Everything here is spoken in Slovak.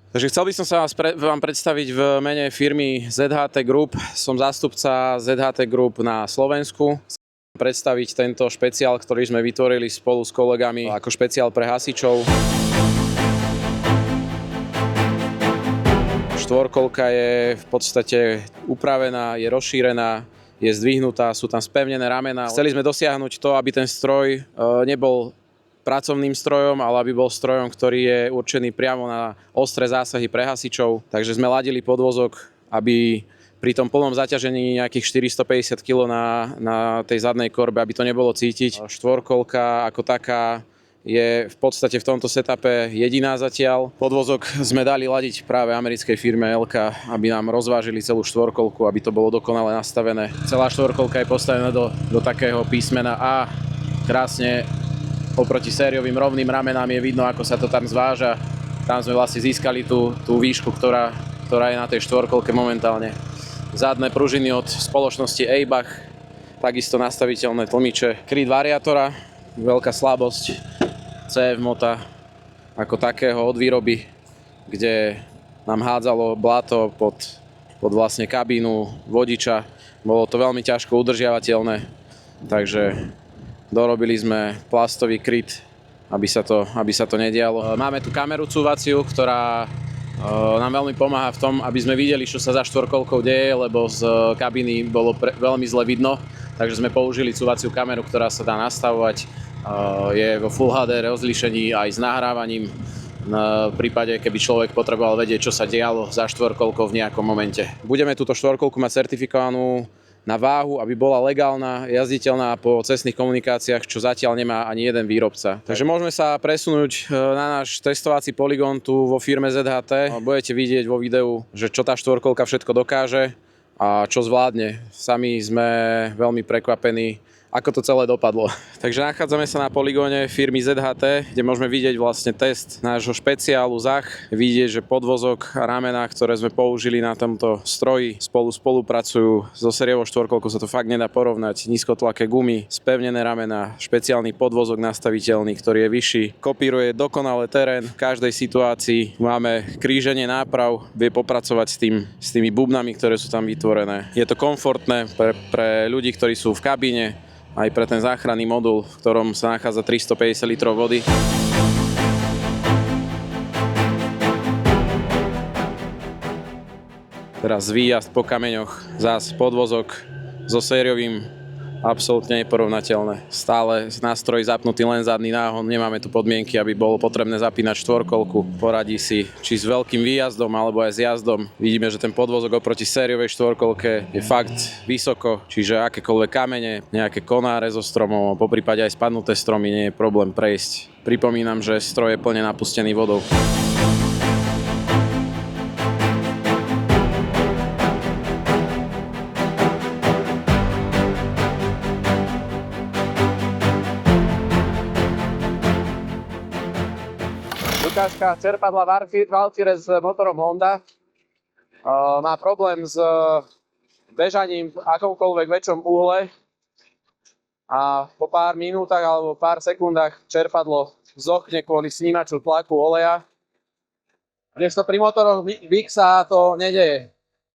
Takže chcel by som sa vám predstaviť v mene firmy ZHT Group. Som zástupca ZHT Group na Slovensku. Chcem predstaviť tento špeciál, ktorý sme vytvorili spolu s kolegami ako špeciál pre hasičov. Štvorkolka je v podstate upravená, je rozšírená, je zdvihnutá, sú tam spevnené ramená. Chceli sme dosiahnuť to, aby ten stroj nebol pracovným strojom, ale aby bol strojom, ktorý je určený priamo na ostré zásahy pre hasičov. Takže sme ladili podvozok, aby pri tom plnom zaťažení nejakých 450 kg na tej zadnej korbe, aby to nebolo cítiť. Štvorkolka ako taká je v podstate v tomto setupe jediná zatiaľ. Podvozok sme dali ladiť práve americkej firme Elka, aby nám rozvážili celú štvorkolku, aby to bolo dokonale nastavené. Celá štvorkolka je postavená do takého písmena A. Krásne oproti sériovým rovným ramenám je vidno, ako sa to tam zváža. Tam sme vlastne získali tú výšku, ktorá je na tej štvorkolke momentálne. Zadné pružiny od spoločnosti Eibach, takisto nastaviteľné tlmiče. Kryt variátora, veľká slabosť CF mota ako takého od výroby, kde nám hádzalo blato pod vlastne kabínu vodiča. Bolo to veľmi ťažko udržiavateľné, takže dorobili sme plastový kryt, aby sa to nedialo. Máme tu kameru cúvaciu, ktorá nám veľmi pomáha v tom, aby sme videli, čo sa za štvorkolkou deje, lebo z kabíny bolo veľmi zle vidno, takže sme použili cúvaciu kameru, ktorá sa dá nastavovať. Je vo Full HD rozlíšení aj s nahrávaním v prípade, keby človek potreboval vedieť, čo sa dialo za štvorkolkou v nejakom momente. Budeme túto štvorkolku mať certifikovanú na váhu, aby bola legálna, jazditeľná po cestných komunikáciách, čo zatiaľ nemá ani jeden výrobca. Takže môžeme sa presunúť na náš testovací poligón tu vo firme ZHT. Budete vidieť vo videu, že čo tá štvorkolka všetko dokáže a čo zvládne. Sami sme veľmi prekvapení, ako to celé dopadlo. Takže nachádzame sa na poligóne firmy ZHT, kde môžeme vidieť vlastne test nášho špeciálu ZACH. Vidieť, že podvozok a ramená, ktoré sme použili na tomto stroji, spolupracujú. So sériovou štvorkolkou sa to fakt nedá porovnať. Nízkotlaké gumy, spevnené ramená, špeciálny podvozok nastaviteľný, ktorý je vyšší. Kopíruje dokonale terén v každej situácii. Máme kríženie náprav, vie popracovať s tými bubnami, ktoré sú tam vytvorené. Je to komfortné pre ľudí, ktorí sú v kabíne, aj pre ten záchranný modul, v ktorom sa nachádza 350 litrov vody. Teraz výjazd po kameňoch, zás podvozok so sériovým, absolútne neporovnateľné. Stále nástroj zapnutý len zadný náhon, nemáme tu podmienky, aby bolo potrebné zapínať štvorkolku. Poradí si, či s veľkým výjazdom alebo aj s jazdom. Vidíme, že ten podvozok oproti sériovej štvorkolke je fakt vysoko, čiže akékoľvek kamene, nejaké konáre zo stromov, poprípade aj spadnuté stromy nie je problém prejsť. Pripomínam, že stroj je plne napustený vodou. Ukážka čerpadla Valkyrie s motorom Honda. Má problém s bežaním v akomkoľvek väčšom uhle a po pár minútach alebo pár sekundách čerpadlo zochne kvôli snímaču tlaku oleja. Kdežto pri motoroch Vixa to nedeje.